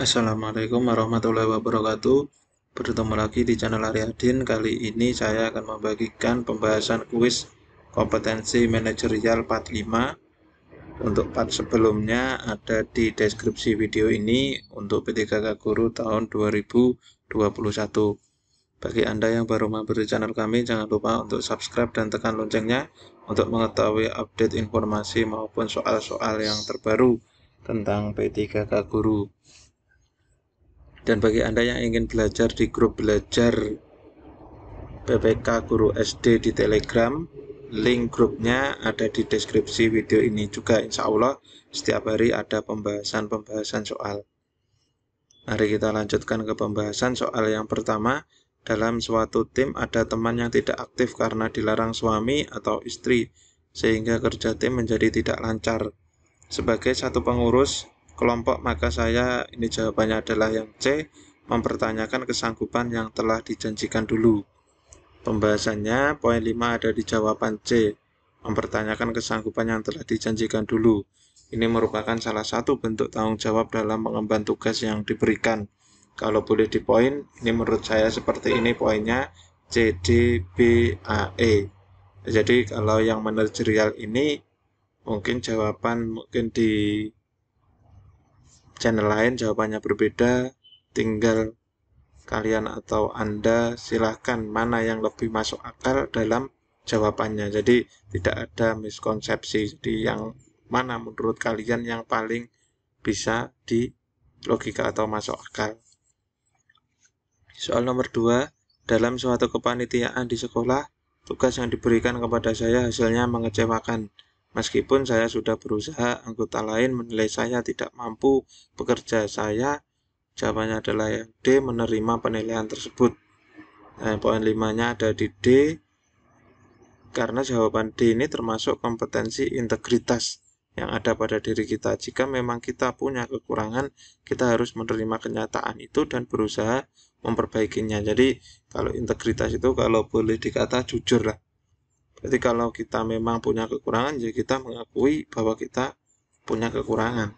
Assalamualaikum warahmatullahi wabarakatuh. Bertemu lagi di channel Aryadin. Kali ini saya akan membagikan pembahasan kuis kompetensi manajerial part 5. Untuk part sebelumnya ada di deskripsi video ini untuk P3K Guru tahun 2021. Bagi Anda yang baru mampir di channel kami, jangan lupa untuk subscribe dan tekan loncengnya untuk mengetahui update informasi maupun soal-soal yang terbaru tentang P3K Guru. Dan bagi Anda yang ingin belajar di grup belajar PPK Guru SD di Telegram, link grupnya ada di deskripsi video ini juga. Insya Allah setiap hari ada pembahasan soal. Mari kita lanjutkan ke pembahasan soal yang pertama. Dalam suatu tim ada teman yang tidak aktif karena dilarang suami atau istri, sehingga kerja tim menjadi tidak lancar. Sebagai satu pengurus kelompok, maka saya, ini jawabannya adalah yang C, mempertanyakan kesanggupan yang telah dijanjikan dulu. Pembahasannya poin 5 ada di jawaban C, mempertanyakan kesanggupan yang telah dijanjikan dulu. Ini merupakan salah satu bentuk tanggung jawab dalam mengemban tugas yang diberikan. Kalau boleh di poin, ini menurut saya seperti ini poinnya C, D, B, A, E. Jadi kalau yang manajerial ini mungkin di channel lain jawabannya berbeda, tinggal kalian atau Anda silahkan mana yang lebih masuk akal dalam jawabannya. Jadi tidak ada miskonsepsi. Jadi yang mana menurut kalian yang paling bisa di logika atau masuk akal. Soal nomor 2, dalam suatu kepanitiaan di sekolah, tugas yang diberikan kepada saya hasilnya mengecewakan. Meskipun saya sudah berusaha, anggota lain menilai saya tidak mampu bekerja. Jawabannya adalah yang D, menerima penilaian tersebut. Poin 5-nya ada di D, karena jawaban D ini termasuk kompetensi integritas yang ada pada diri kita. Jika memang kita punya kekurangan, kita harus menerima kenyataan itu dan berusaha memperbaikinya. Jadi kalau integritas itu kalau boleh dikata jujur lah. Jadi kalau kita memang punya kekurangan, ya kita mengakui bahwa kita punya kekurangan.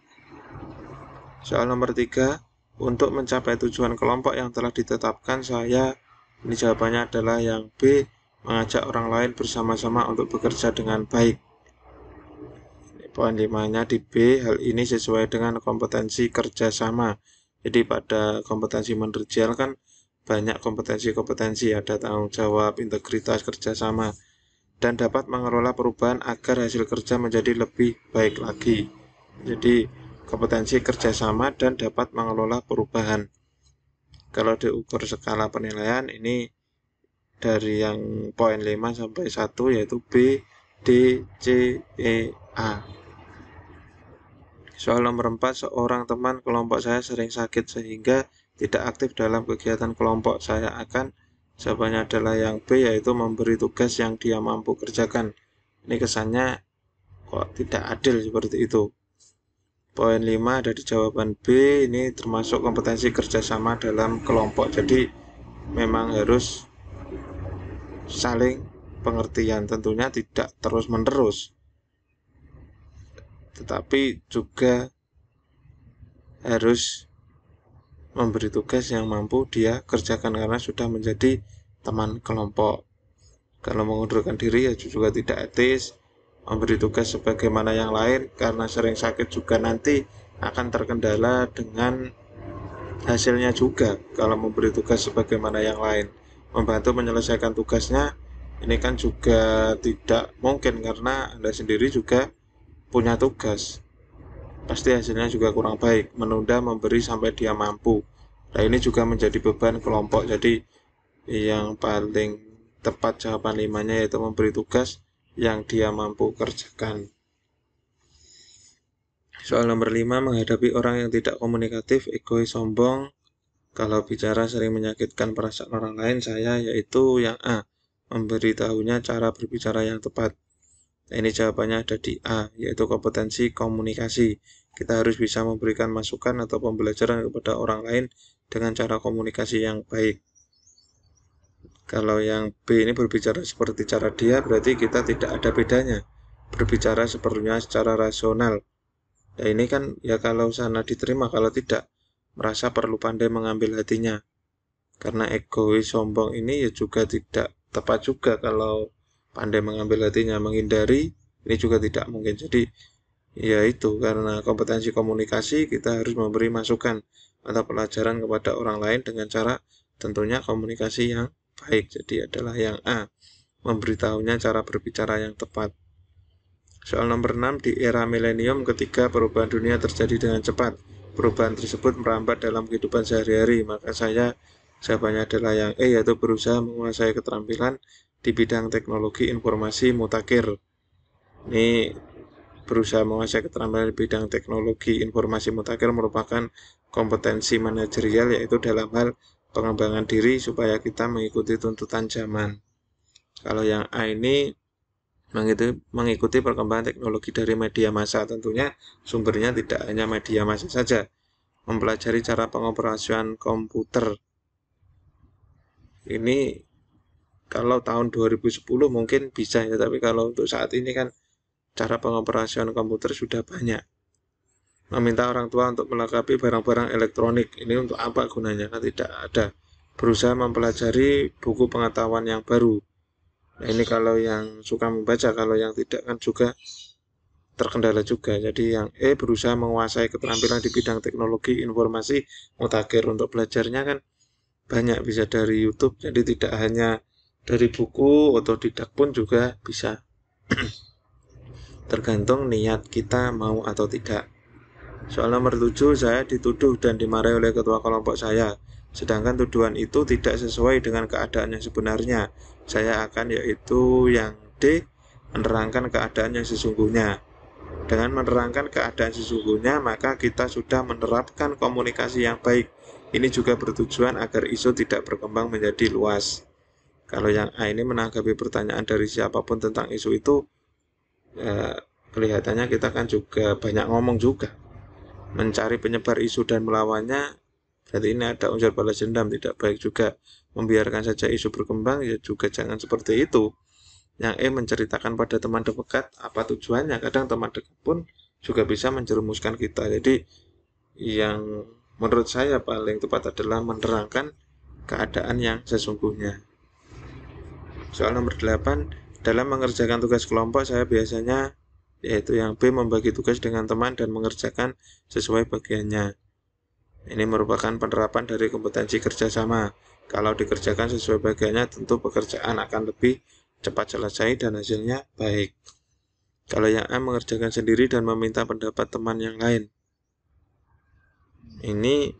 Soal nomor 3, untuk mencapai tujuan kelompok yang telah ditetapkan, ini jawabannya adalah yang B, mengajak orang lain bersama-sama untuk bekerja dengan baik. Poin 5-nya di B, hal ini sesuai dengan kompetensi kerjasama. Jadi pada kompetensi manajerial kan banyak kompetensi, ada tanggung jawab, integritas, kerjasama, dan dapat mengelola perubahan agar hasil kerja menjadi lebih baik lagi. Jadi kompetensi kerjasama dan dapat mengelola perubahan. Kalau diukur skala penilaian ini dari yang poin 5 sampai 1 yaitu B, D, C, E, A. Soal nomor 4, seorang teman kelompok saya sering sakit sehingga tidak aktif dalam kegiatan kelompok. Jawabannya adalah yang B, yaitu memberi tugas yang dia mampu kerjakan. Ini kesannya kok tidak adil seperti itu. Poin 5 ada di jawaban B, ini termasuk kompetensi kerjasama dalam kelompok. Jadi memang harus saling pengertian, tentunya tidak terus-menerus, tetapi juga harus memberi tugas yang mampu dia kerjakan karena sudah menjadi teman kelompok. Kalau mengundurkan diri ya juga tidak etis. Memberi tugas sebagaimana yang lain karena sering sakit juga nanti akan terkendala dengan hasilnya juga. Kalau memberi tugas sebagaimana yang lain, membantu menyelesaikan tugasnya, ini kan juga tidak mungkin karena Anda sendiri juga punya tugas. Pasti hasilnya juga kurang baik, menunda memberi sampai dia mampu. Nah ini juga menjadi beban kelompok. Jadi yang paling tepat jawaban 5-nya yaitu memberi tugas yang dia mampu kerjakan. Soal nomor 5, menghadapi orang yang tidak komunikatif, egois, sombong, kalau bicara sering menyakitkan perasaan orang lain, yaitu yang A, memberitahunya cara berbicara yang tepat. Nah, ini jawabannya ada di A, yaitu kompetensi komunikasi. Kita harus bisa memberikan masukan atau pembelajaran kepada orang lain dengan cara komunikasi yang baik. Kalau yang B ini berbicara seperti cara dia, berarti kita tidak ada bedanya. Berbicara sepertinya secara rasional. Nah ini kan ya kalau sana diterima, kalau tidak merasa perlu pandai mengambil hatinya. Karena egois sombong ini ya juga tidak tepat juga kalau pandai mengambil hatinya, menghindari ini juga tidak mungkin. Jadi ya itu, karena kompetensi komunikasi kita harus memberi masukan atau pelajaran kepada orang lain dengan cara tentunya komunikasi yang baik. Jadi adalah yang A, memberitahunya cara berbicara yang tepat. Soal nomor 6, di era milenium ketika perubahan dunia terjadi dengan cepat, perubahan tersebut merambat dalam kehidupan sehari-hari, maka jawabannya adalah yang E, yaitu berusaha menguasai keterampilan di bidang teknologi informasi mutakhir. Ini berusaha menguasai keterampilan di bidang teknologi informasi mutakhir merupakan kompetensi manajerial, yaitu dalam hal pengembangan diri supaya kita mengikuti tuntutan zaman. Kalau yang A ini mengikuti perkembangan teknologi dari media massa, tentunya sumbernya tidak hanya media massa saja, mempelajari cara pengoperasian komputer. Ini kalau tahun 2010 mungkin bisa ya, tapi kalau untuk saat ini kan cara pengoperasian komputer sudah banyak. Meminta orang tua untuk melengkapi barang-barang elektronik, ini untuk apa gunanya? Kan tidak ada. Berusaha mempelajari buku pengetahuan yang baru. Nah, ini kalau yang suka membaca, kalau yang tidak kan juga terkendala juga. Jadi yang E, berusaha menguasai keterampilan di bidang teknologi informasi mutakhir. Untuk belajarnya kan banyak, bisa dari YouTube, jadi tidak hanya dari buku, otodidak pun juga bisa. Tergantung niat kita mau atau tidak. Soal nomor 7, saya dituduh dan dimarahi oleh ketua kelompok saya, sedangkan tuduhan itu tidak sesuai dengan keadaan yang sebenarnya. Saya akan, yaitu yang D, menerangkan keadaan yang sesungguhnya. Dengan menerangkan keadaan sesungguhnya, maka kita sudah menerapkan komunikasi yang baik. Ini juga bertujuan agar isu tidak berkembang menjadi luas. Kalau yang A ini menanggapi pertanyaan dari siapapun tentang isu itu, kelihatannya kita kan juga banyak ngomong juga. Mencari penyebar isu dan melawannya, berarti ini ada unsur balas dendam, tidak baik juga. Membiarkan saja isu berkembang, ya juga jangan seperti itu. Yang E, menceritakan pada teman dekat apa tujuannya. Kadang teman dekat pun juga bisa menjerumuskan kita. Jadi yang menurut saya paling tepat adalah menerangkan keadaan yang sesungguhnya. Soal nomor 8, dalam mengerjakan tugas kelompok saya biasanya, yaitu yang B, membagi tugas dengan teman dan mengerjakan sesuai bagiannya. Ini merupakan penerapan dari kompetensi kerjasama. Kalau dikerjakan sesuai bagiannya, tentu pekerjaan akan lebih cepat selesai dan hasilnya baik. Kalau yang A, mengerjakan sendiri dan meminta pendapat teman yang lain. Ini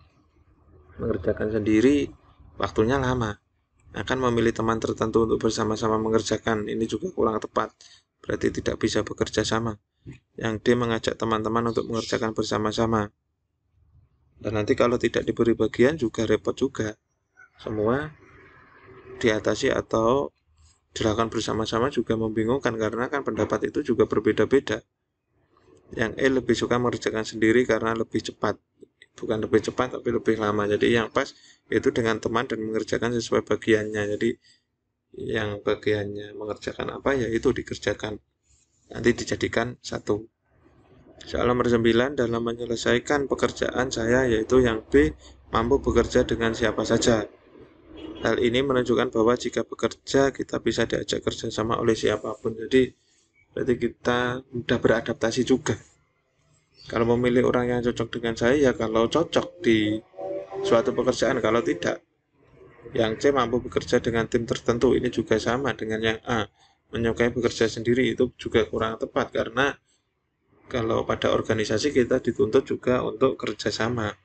mengerjakan sendiri, waktunya lama. Akan memilih teman tertentu untuk bersama-sama mengerjakan, ini juga kurang tepat. Berarti tidak bisa bekerja sama. Yang D, mengajak teman-teman untuk mengerjakan bersama-sama. Dan nanti kalau tidak diberi bagian juga repot juga. Semua diatasi atau dilakukan bersama-sama juga membingungkan, karena kan pendapat itu juga berbeda-beda. Yang E, lebih suka mengerjakan sendiri karena lebih cepat. Bukan lebih cepat, tapi lebih lama. Jadi yang pas itu dengan teman dan mengerjakan sesuai bagiannya. Jadi yang bagiannya mengerjakan apa, ya itu dikerjakan. Nanti dijadikan satu. Soal nomor 9, dalam menyelesaikan pekerjaan saya, yaitu yang B, mampu bekerja dengan siapa saja. Hal ini menunjukkan bahwa jika bekerja, kita bisa diajak kerjasama oleh siapapun. Jadi berarti kita mudah beradaptasi juga. Kalau memilih orang yang cocok dengan saya, ya kalau cocok di suatu pekerjaan. Kalau tidak, yang C, mampu bekerja dengan tim tertentu. Ini juga sama dengan yang A, menyukai bekerja sendiri. Itu juga kurang tepat, karena kalau pada organisasi kita dituntut juga untuk kerjasama.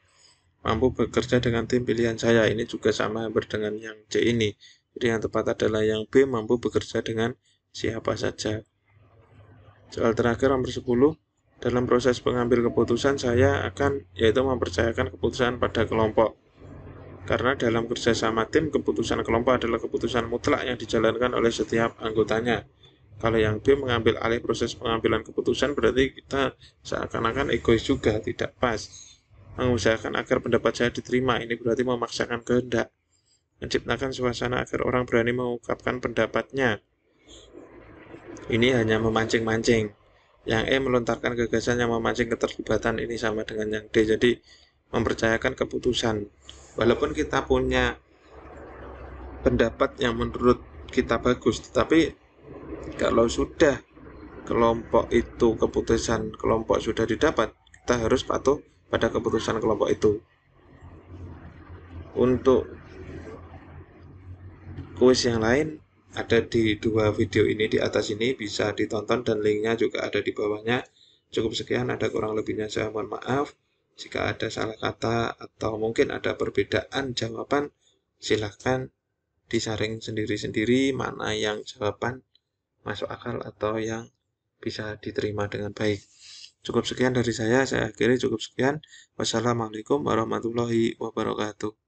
Mampu bekerja dengan tim pilihan saya, ini juga sama hampir dengan yang C ini. Jadi yang tepat adalah yang B, mampu bekerja dengan siapa saja. Soal terakhir nomor 10, dalam proses pengambil keputusan saya akan, yaitu mempercayakan keputusan pada kelompok. Karena dalam kerjasama tim, keputusan kelompok adalah keputusan mutlak yang dijalankan oleh setiap anggotanya. Kalau yang B, mengambil alih proses pengambilan keputusan, berarti kita seakan-akan egois juga, tidak pas. Mengusahakan agar pendapat saya diterima, ini berarti memaksakan kehendak. Menciptakan suasana agar orang berani mengungkapkan pendapatnya, ini hanya memancing-mancing. Yang E, melontarkan gagasan yang memancing keterlibatan, ini sama dengan yang D. Jadi mempercayakan keputusan. Walaupun kita punya pendapat yang menurut kita bagus, tetapi kalau sudah keputusan kelompok sudah didapat, kita harus patuh pada keputusan kelompok itu. Untuk kuis yang lain ada di 2 video ini di atas ini, bisa ditonton dan linknya juga ada di bawahnya. Cukup sekian, ada kurang lebihnya saya mohon maaf. Jika ada salah kata atau mungkin ada perbedaan jawaban, silahkan disaring sendiri-sendiri mana yang jawaban masuk akal atau yang bisa diterima dengan baik. Cukup sekian dari saya akhiri cukup sekian. Wassalamualaikum warahmatullahi wabarakatuh.